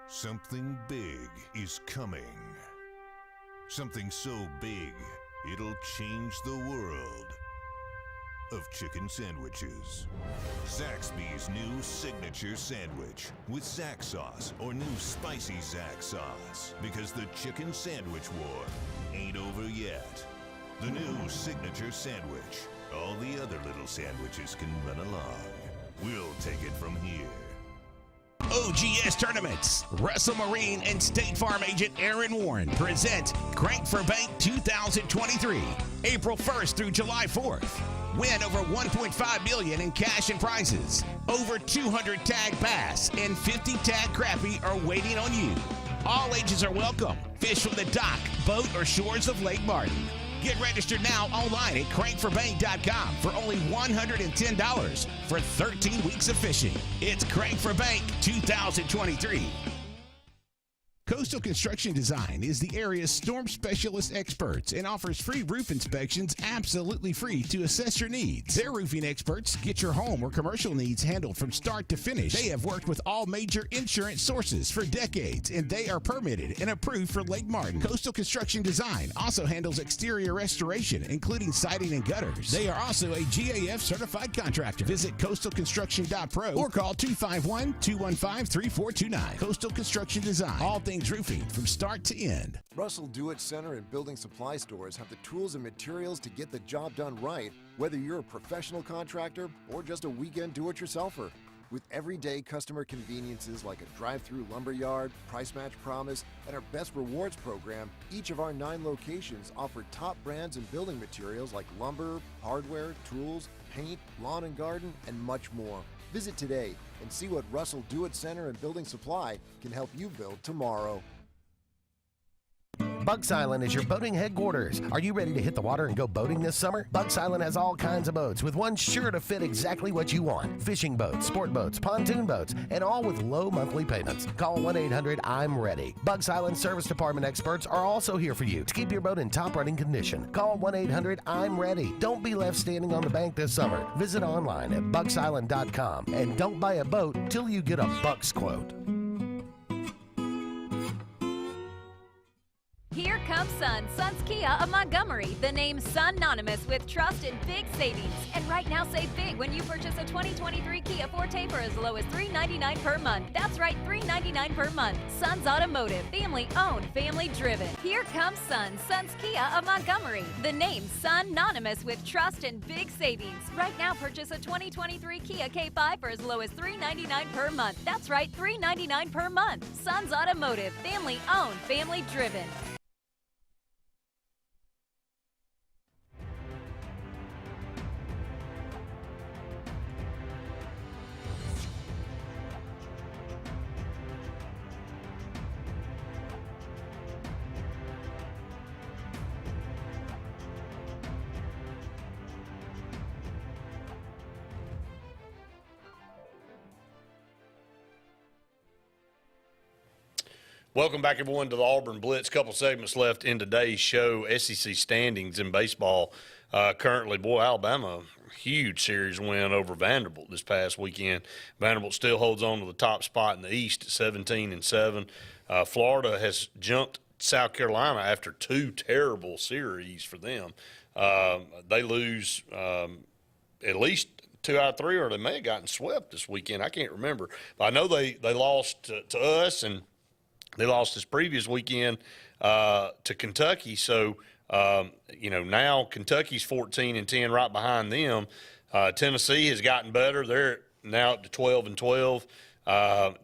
Something big is coming. Something so big, it'll change the world of chicken sandwiches. Zaxby's new signature sandwich with Zax sauce or new spicy Zax sauce. Because the chicken sandwich war ain't over yet. The new signature sandwich. All the other little sandwiches can run along. We'll take it from here. OGS Tournaments. Russell Marine and State Farm agent Aaron Warren present Crank for Bank 2023, April 1st through July 4th. Win over $1.5 million in cash and prizes. Over 200 tag bass and 50 tag crappie are waiting on you. All ages are welcome. Fish from the dock, boat, or shores of Lake Martin. Get registered now online at crankforbank.com for only $110 for 13 weeks of fishing. It's Crank for Bank 2023. Coastal Construction Design is the area's storm specialist experts and offers free roof inspections absolutely free to assess your needs. Their roofing experts get your home or commercial needs handled from start to finish. They have worked with all major insurance sources for decades, and they are permitted and approved for Lake Martin. Coastal Construction Design also handles exterior restoration, including siding and gutters. They are also a GAF certified contractor. Visit coastalconstruction.pro or call 251-215-3429. Coastal Construction Design. All things roofing from start to end. Russell Do-It Center and building supply stores have the tools and materials to get the job done right, whether you're a professional contractor or just a weekend do-it-yourselfer. With everyday customer conveniences like a drive-through lumberyard, price match promise, and our best rewards program, each of our 9 locations offer top brands and building materials like lumber, hardware, tools, paint, lawn and garden, and much more. Visit today and see what Russell Do-It Center and Building Supply can help you build tomorrow. Bucks Island is your boating headquarters. Are you ready to hit the water and go boating this summer? Bucks Island has all kinds of boats with one sure to fit exactly what you want. Fishing boats, sport boats, pontoon boats, and all with low monthly payments. Call 1-800-I'm-READY. Bucks Island Service Department experts are also here for you to keep your boat in top running condition. Call 1-800-I'm-READY. Don't be left standing on the bank this summer. Visit online at bucksisland.com and don't buy a boat till you get a Bucks quote. Here comes Sun's Kia of Montgomery. The name synonymous with trust and big savings. And right now, save big when you purchase a 2023 Kia Forte for as low as $399 per month. That's right, $399 per month. Sun's Automotive, family owned, family driven. Here comes Sun's Kia of Montgomery. The name synonymous with trust and big savings. Right now, purchase a 2023 Kia K5 for as low as $399 per month. That's right, $399 per month. Sun's Automotive, family owned, family driven. Welcome back, everyone, to the Auburn Blitz. Couple segments left in today's show. SEC standings in baseball. Currently, Alabama, huge series win over Vanderbilt this past weekend. Vanderbilt still holds on to the top spot in the East at 17-7. Florida has jumped South Carolina after two terrible series for them. They lose at least 2 out of 3, or they may have gotten swept this weekend. I can't remember. But I know they lost to us, and they lost this previous weekend to Kentucky. So, now Kentucky's 14-10 right behind them. Tennessee has gotten better. They're now up to 12-12.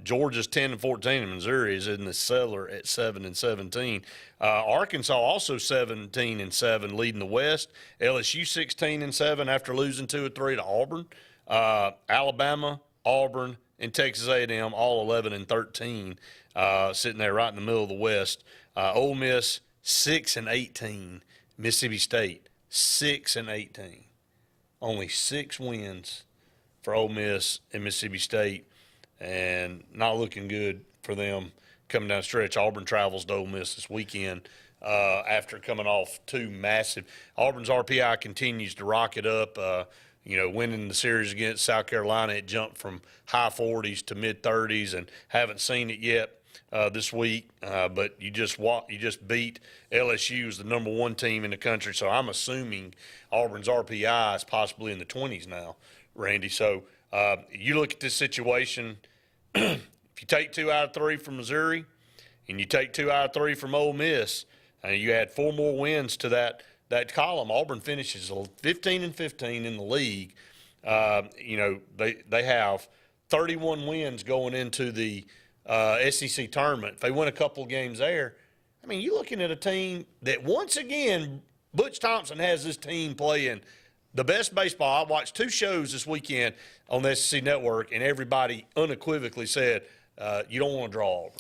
Georgia's 10-14, and Missouri is in the cellar at 7-17. Arkansas also 17-7, leading the West. LSU 16-7 after losing 2 or 3 to Auburn. Alabama, Auburn, and Texas A&M all 11-13. Sitting there right in the middle of the West. Ole Miss 6-18. Mississippi State 6-18. Only 6 wins for Ole Miss and Mississippi State, and not looking good for them coming down the stretch. Auburn travels to Ole Miss this weekend after coming off 2 massive. Auburn's RPI continues to rocket up. Winning the series against South Carolina, it jumped from high 40s to mid 30s, and haven't seen it yet this week. But you just beat LSU as the number 1 team in the country. So I'm assuming Auburn's RPI is possibly in the 20s now, Randy. So you look at this situation. If you take 2 out of 3 from Missouri, and you take 2 out of 3 from Ole Miss, and you add 4 more wins to that column, Auburn finishes 15-15 in the league. They have 31 wins going into the SEC tournament. If they win a couple of games there, I mean, you're looking at a team that, once again, Butch Thompson has this team playing the best baseball. I watched 2 shows this weekend on the SEC Network, and everybody unequivocally said, you don't want to draw Auburn.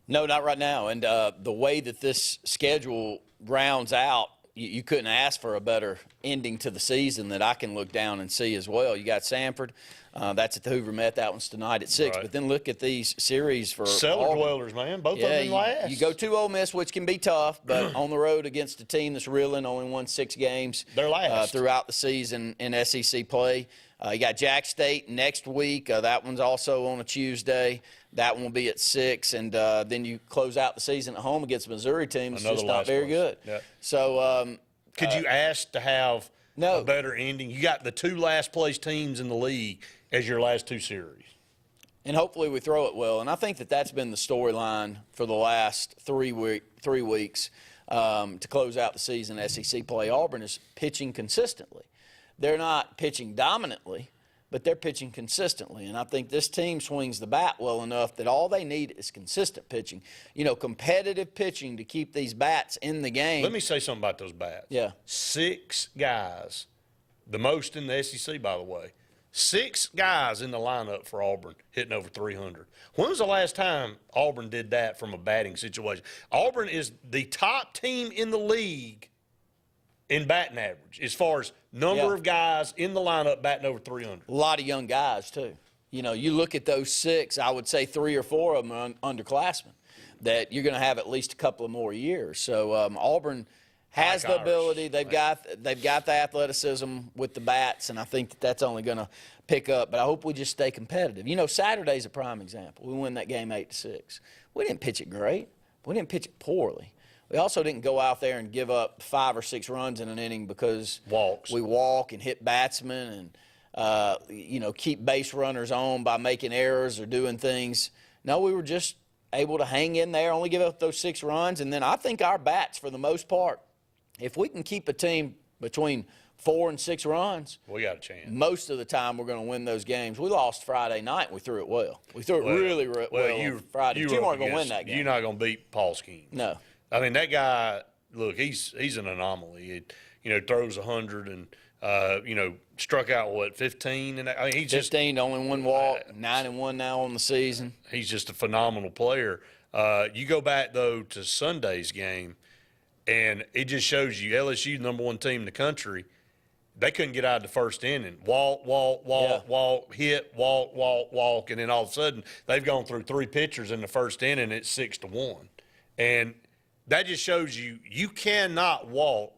No, not right now. And the way that this schedule rounds out, you couldn't ask for a better ending to the season that I can look down and see as well. You got Sanford. That's at the Hoover Met. That one's tonight at 6. Right. But then look at these series for Cellar Auburn. dwellers, man. Both of them last. You go to Ole Miss, which can be tough, but on the road against a team that's reeling, only won 6 games They're last. throughout the season in SEC play. You got Jack State next week. That one's also on a Tuesday. That one will be at 6. And then you close out the season at home against a Missouri team that's just not very good. Yeah. So could you ask to have a better ending? You got the 2 last place teams in the league as your last 2 series. And hopefully we throw it well. And I think that's been the storyline for the last 3 weeks to close out the season SEC play. Auburn is pitching consistently. They're not pitching dominantly, but they're pitching consistently. And I think this team swings the bat well enough that all they need is consistent pitching. Competitive pitching to keep these bats in the game. Let me say something about those bats. Yeah. 6 guys, the most in the SEC, by the way, 6 guys in the lineup for Auburn hitting over 300. When was the last time Auburn did that from a batting situation? Auburn is the top team in the league in batting average as far as number of guys in the lineup batting over 300. A lot of young guys, too. You know, you look at those 6, I would say 3 or 4 of them are underclassmen that you're going to have at least a couple of more years. So Auburn has the ability. They've got the athleticism with the bats, and I think that's only going to pick up. But I hope we just stay competitive. You know, Saturday's a prime example. We win that game 8-6. We didn't pitch it great. We didn't pitch it poorly. We also didn't go out there and give up 5 or 6 runs in an inning because we walk and hit batsmen and you know, keep base runners on by making errors or doing things. No, we were just able to hang in there, only give up those 6 runs, and then I think our bats, for the most part, if we can keep a team between 4 and 6 runs, we got a chance. Most of the time we're going to win those games. We lost Friday night and we threw it well. We threw it really well on Friday. You weren't going to win that game. You're not going to beat Paul Skeens. No. I mean, that guy, look, he's an anomaly. You know, throws 100 and, you know, struck out, 15? And I mean, he's 15, only 1 walk, 9-1 now on the season. He's just a phenomenal player. You go back, though, to Sunday's game, and it just shows you LSU, the number 1 team in the country, they couldn't get out of the first inning. Walk, hit, walk, and then all of a sudden they've gone through 3 pitchers in the first inning. It's 6-1, and that just shows you cannot walk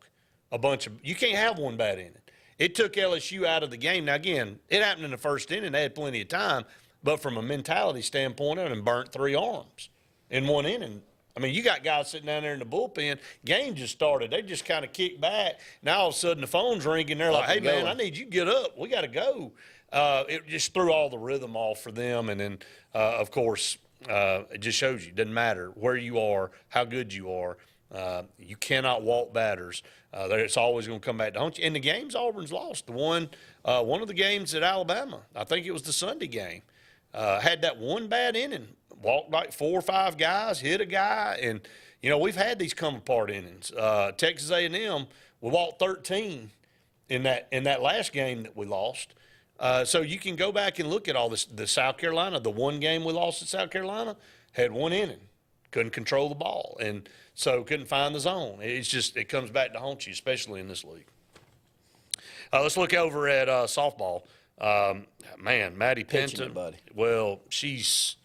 you can't have 1 bad inning. It took LSU out of the game. Now again, it happened in the first inning. They had plenty of time, but from a mentality standpoint, and burnt 3 arms in 1 inning. I mean, you got guys sitting down there in the bullpen. Game just started. They just kind of kicked back. Now all of a sudden the phone's ringing. They're like, "Hey man, I need you to get up. We got to go." It just threw all the rhythm off for them. And then, of course, it just shows you it doesn't matter where you are, how good you are. You cannot walk batters. It's always going to come back to haunt you. And the games Auburn's lost. One of the games at Alabama, I think it was the Sunday game, had that 1 bad inning. Walked like 4 or 5 guys, hit a guy, and you know we've had these come apart innings. Texas A&M, we walked 13 in that last game that we lost. So you can go back and look at all this. The South Carolina, the 1 game we lost at South Carolina, had 1 inning, couldn't control the ball, and so couldn't find the zone. It comes back to haunt you, especially in this league. Let's look over at softball. Man, Maddie Penton. Well, she's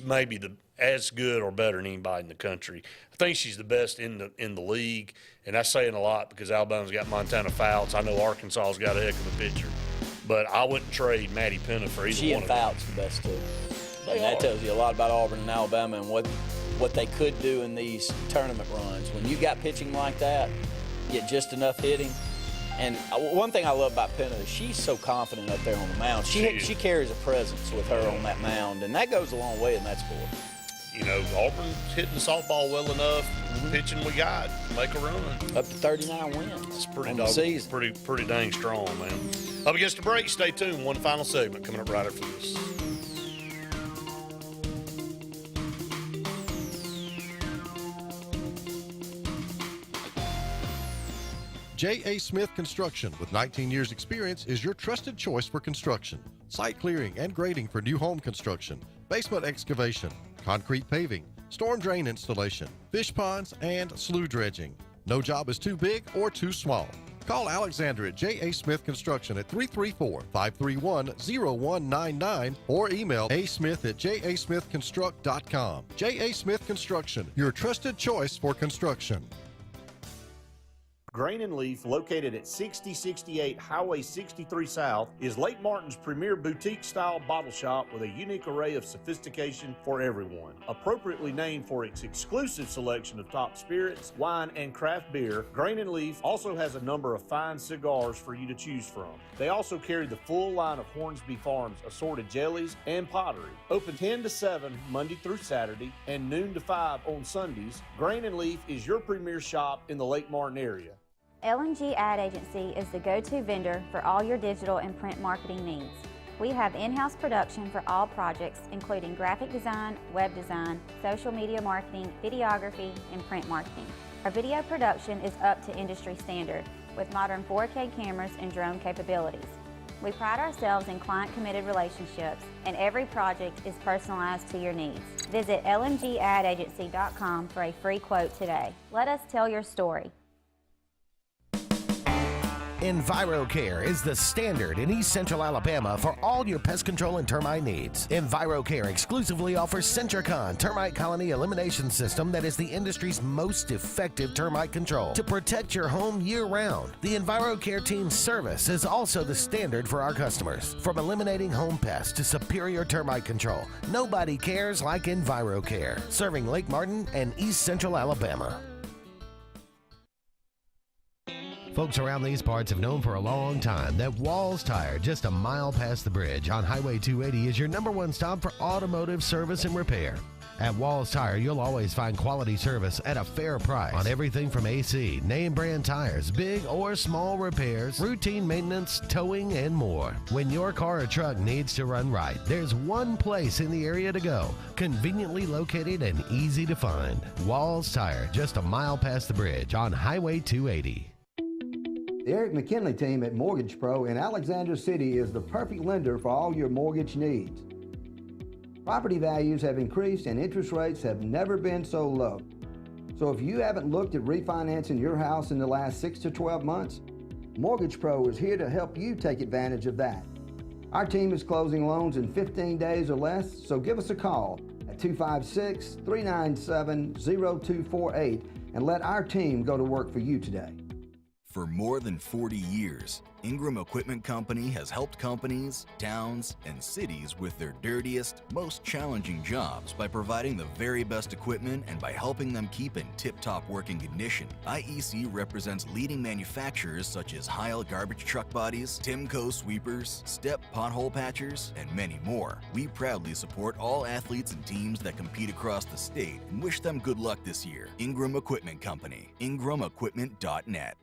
maybe as good or better than anybody in the country. I think she's the best in the league, and that's saying a lot because Alabama's got Montana Fouts. I know Arkansas's got a heck of a pitcher, but I wouldn't trade Maddie Penton for either one of them. She and Fouts the best too. And that tells you a lot about Auburn and Alabama and what they could do in these tournament runs. When you got pitching like that, get just enough hitting. And one thing I love about Penna is she's so confident up there on the mound. She carries a presence with her on that mound, and that goes a long way in that sport. You know, Auburn's hitting the softball well enough, pitching we got, make a run. Up to 39 wins. It's pretty dang strong, man. Up against the break, stay tuned. One final segment coming up right after this. J.A. Smith Construction, with 19 years experience, is your trusted choice for construction. Site clearing and grading for new home construction, basement excavation, concrete paving, storm drain installation, fish ponds, and slough dredging. No job is too big or too small. Call Alexander at J.A. Smith Construction at 334-531-0199 or email asmith@jasmithconstruct.com. J.A. Smith Construction, your trusted choice for construction. Grain and Leaf, located at 6068 Highway 63 South, is Lake Martin's premier boutique-style bottle shop with a unique array of sophistication for everyone. Appropriately named for its exclusive selection of top spirits, wine, and craft beer, Grain and Leaf also has a number of fine cigars for you to choose from. They also carry the full line of Hornsby Farms assorted jellies and pottery. Open 10 to 7 Monday through Saturday and noon to 5 on Sundays, Grain and Leaf is your premier shop in the Lake Martin area. L&G Ad Agency is the go-to vendor for all your digital and print marketing needs. We have in-house production for all projects, including graphic design, web design, social media marketing, videography, and print marketing. Our video production is up to industry standard with modern 4K cameras and drone capabilities. We pride ourselves in client-committed relationships, and every project is personalized to your needs. Visit lmgadAgency.com for a free quote today. Let us tell your story. EnviroCare is the standard in East Central Alabama for all your pest control and termite needs. EnviroCare exclusively offers Centricon termite colony elimination system that is the industry's most effective termite control to protect your home year-round. The EnviroCare team's service is also the standard for our customers. From eliminating home pests to superior termite control, nobody cares like EnviroCare, serving Lake Martin and East Central Alabama. Folks around these parts have known for a long time that Walls Tire, just a mile past the bridge on Highway 280, is your #1 stop for automotive service and repair. At Walls Tire, you'll always find quality service at a fair price on everything from AC, name brand tires, big or small repairs, routine maintenance, towing, and more. When your car or truck needs to run right, there's one place in the area to go, conveniently located and easy to find. Walls Tire, just a mile past the bridge on Highway 280. The Eric McKinley team at Mortgage Pro in Alexander City is the perfect lender for all your mortgage needs. Property values have increased and interest rates have never been so low. So if you haven't looked at refinancing your house in the last 6 to 12 months, Mortgage Pro is here to help you take advantage of that. Our team is closing loans in 15 days or less, so give us a call at 256-397-0248 and let our team go to work for you today. For more than 40 years, Ingram Equipment Company has helped companies, towns, and cities with their dirtiest, most challenging jobs by providing the very best equipment and by helping them keep in tip-top working condition. IEC represents leading manufacturers such as Heil garbage truck bodies, Timco sweepers, Step pothole patchers, and many more. We proudly support all athletes and teams that compete across the state and wish them good luck this year. Ingram Equipment Company, ingramequipment.net.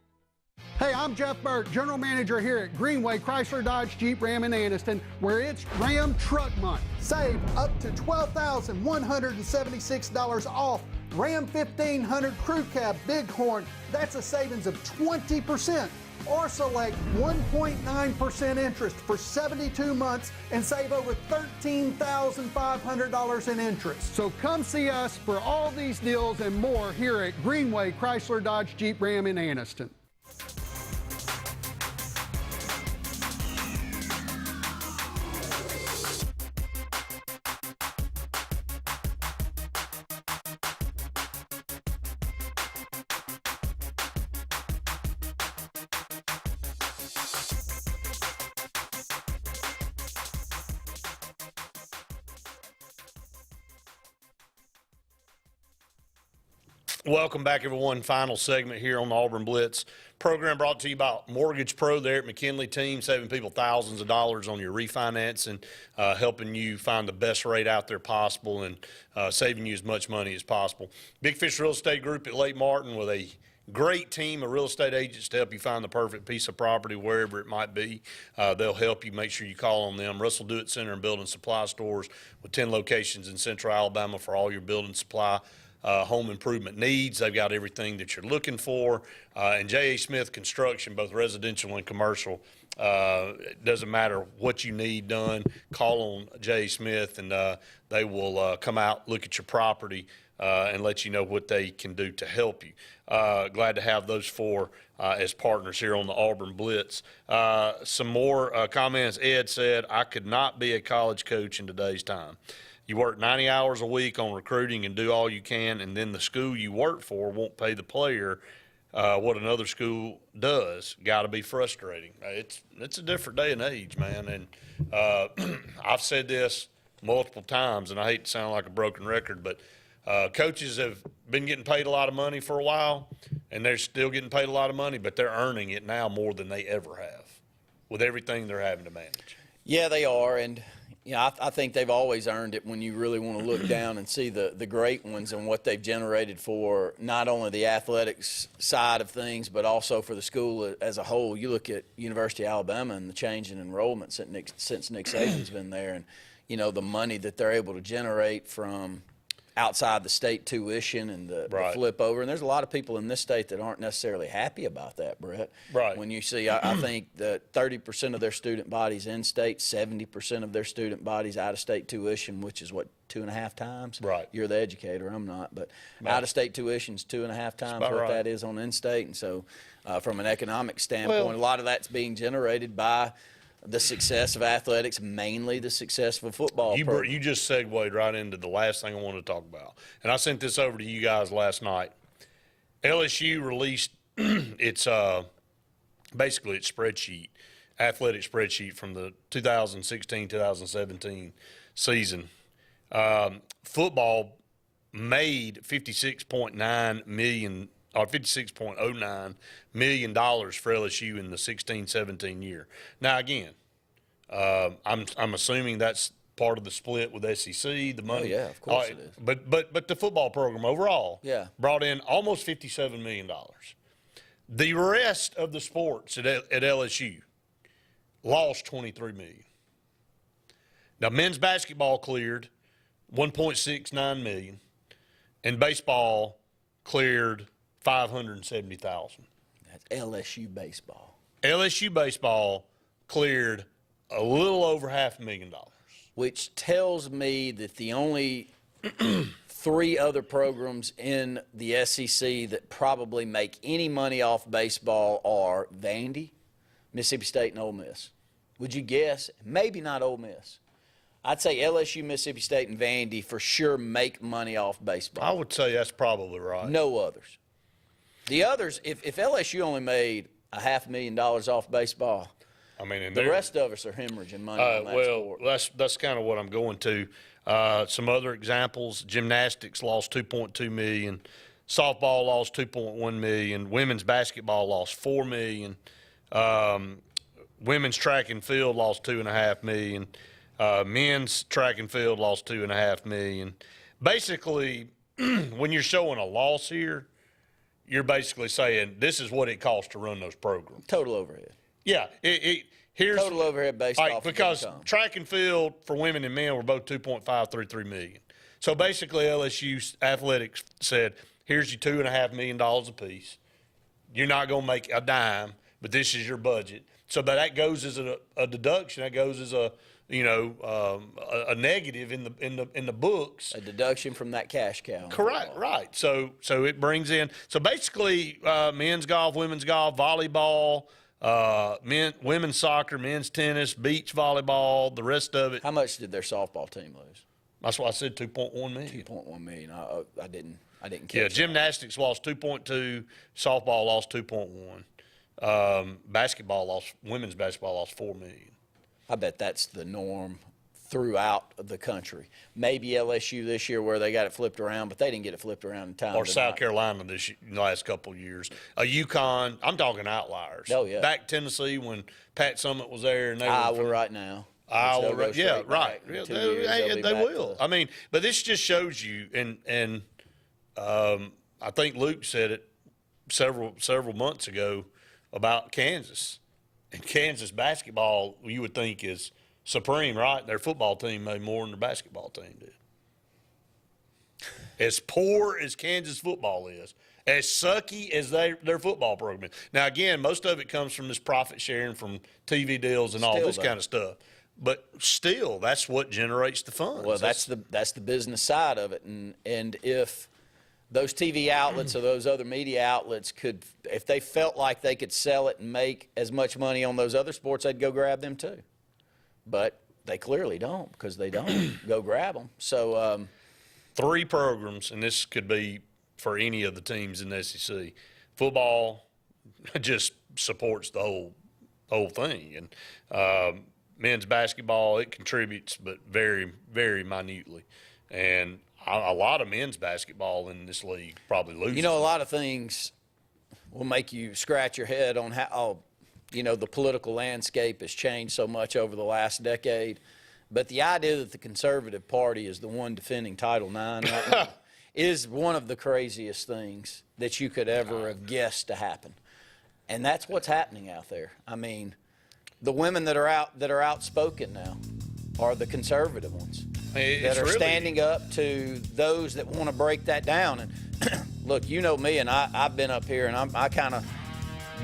Hey, I'm Jeff Burt, General Manager here at Greenway Chrysler Dodge Jeep Ram in Anniston, where it's Ram Truck Month. Save up to $12,176 off Ram 1500 Crew Cab Bighorn. That's a savings of 20%. Or select 1.9% interest for 72 months and save over $13,500 in interest. So come see us for all these deals and more here at Greenway Chrysler Dodge Jeep Ram in Anniston. Welcome back, everyone. Final segment here on the Auburn Blitz program, brought to you by Mortgage Pro, the Eric McKinley team, saving people thousands of dollars on your refinance and helping you find the best rate out there possible and saving you as much money as possible. Big Fish Real Estate Group at Lake Martin with a great team of real estate agents to help you find the perfect piece of property wherever it might be. They'll help you. Make sure you call on them. Russell Do-It Center and Building Supply Stores with 10 locations in Central Alabama for all your building supply home improvement needs. They've got everything that you're looking for. And J.A. Smith Construction, both residential and commercial. It doesn't matter what you need done, call on J.A. Smith and they will come out, look at your property, and let you know what they can do to help you. Glad to have those four as partners here on the Auburn Blitz. Some more comments. Ed said, I could not be a college coach in today's time. You work 90 hours a week on recruiting and do all you can, and then the school you work for won't pay the player what another school does. Got to be frustrating. It's a different day and age, man. And I've said this multiple times, and I hate to sound like a broken record, but coaches have been getting paid a lot of money for a while, and they're still getting paid a lot of money, but they're earning it now more than they ever have with everything they're having to manage. Yeah, they are, and I think they've always earned it when you really want to look down and see the great ones and what they've generated for not only the athletics side of things, but also for the school as a whole. You look at University of Alabama and the change in enrollment since Nick Saban's been there, and the money that they're able to generate from outside the state tuition and the flip over. And there's a lot of people in this state that aren't necessarily happy about that, Brett. Right. When you see, I think that 30% of their student bodies in state, 70% of their student bodies out of state tuition, which is what, 2.5 times? Right. You're the educator, I'm not. But out of state tuition is 2.5 times what that is on in state. And so from an economic standpoint, a lot of that's being generated by the success of athletics, mainly the success of football. You just segued right into the last thing I wanted to talk about. And I sent this over to you guys last night. LSU released its basically its spreadsheet, athletic spreadsheet from the 2016-2017 season. Football made $56.9 million or $56.09 million for LSU in the 16-17 year. Now again, I'm assuming that's part of the split with SEC. The money, yeah, of course it is. But the football program overall, brought in almost $57 million. The rest of the sports at LSU lost $23 million. Now men's basketball cleared $1.69 million, and baseball cleared $570,000. That's LSU baseball. LSU baseball cleared a little over $500,000. Which tells me that the only 3 other programs in the SEC that probably make any money off baseball are Vandy, Mississippi State, and Ole Miss. Would you guess? Maybe not Ole Miss. I'd say LSU, Mississippi State, and Vandy for sure make money off baseball. I would say that's probably right. No others. The others, if LSU only made $500,000 off baseball, I mean, the rest of us are hemorrhaging money on that sport. That's kind of what I'm going to. Some other examples: gymnastics lost $2.2 million, softball lost $2.1 million, women's basketball lost $4 million, women's track and field lost $2.5 million. Men's track and field lost $2.5 million. Basically, when you're showing a loss here, you're basically saying this is what it costs to run those programs. Total overhead. Yeah, here's total overhead based off because of income. Track and field for women and men were both $2.533 million. So basically, LSU athletics said, "Here's your $2.5 million apiece. You're not going to make a dime, but this is your budget." So that goes as a deduction. That goes as a negative in the books. A deduction from that cash cow. Correct, right. So it brings in. So basically, men's golf, women's golf, volleyball, women's soccer, men's tennis, beach volleyball, the rest of it. How much did their softball team lose? That's why I said $2.1 million. $2.1 million. I didn't catch. Yeah, gymnastics lost 2.2, softball lost 2.1. Women's basketball lost $4 million. I bet that's the norm throughout the country. Maybe LSU this year where they got it flipped around, but they didn't get it flipped around in time. Or South Carolina this last couple of years. UConn, I'm talking outliers. Oh, yeah. Back Tennessee when Pat Summitt was there. And they Iowa right now. Iowa, yeah, right. Yeah, they will. I mean, but this just shows you, and I think Luke said it several months ago about Kansas. And Kansas basketball, you would think, is supreme, right? Their football team made more than their basketball team did. As poor as Kansas football is, as sucky as their football program is. Now, again, most of it comes from this profit sharing from TV deals and all this kind of stuff. But still, that's what generates the funds. Well, that's the business side of it. And if those TV outlets or those other media outlets could, if they felt like they could sell it and make as much money on those other sports, they'd go grab them too. But they clearly don't, because they don't go grab them. So 3 programs, and this could be for any of the teams in the SEC. Football just supports the whole thing. And men's basketball, it contributes, but very, very minutely. And a lot of men's basketball in this league probably loses. You know, a lot of things will make you scratch your head on how, the political landscape has changed so much over the last decade. But the idea that the Conservative Party is the one defending Title IX right now is one of the craziest things that you could ever have guessed to happen. And that's what's happening out there. I mean, the women that are outspoken now, are the conservative ones It's that are really- standing up to those that want to break that down. And look, you know me, and I've been up here, and I kind of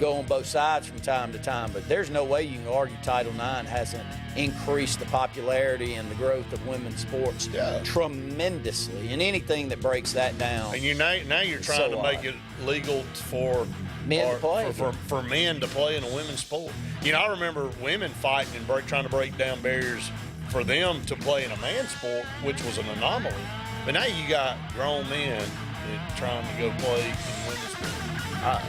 go on both sides from time to time, but there's no way you can argue Title IX hasn't increased the popularity and the growth of women's sports tremendously. And anything that breaks that down. And now you're trying to make it legal for men to play. For men to play in a women's sport. You know, I remember women fighting and trying to break down barriers for them to play in a man's sport, which was an anomaly. But now you got grown men trying to go play in women's sport.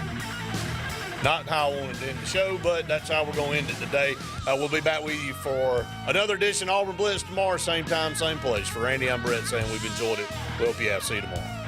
Not how I wanted to end the show, but that's how we're going to end it today. We'll be back with you for another edition of Auburn Blitz tomorrow, same time, same place. For Randy, I'm Brett saying we've enjoyed it. We hope you have. See you tomorrow.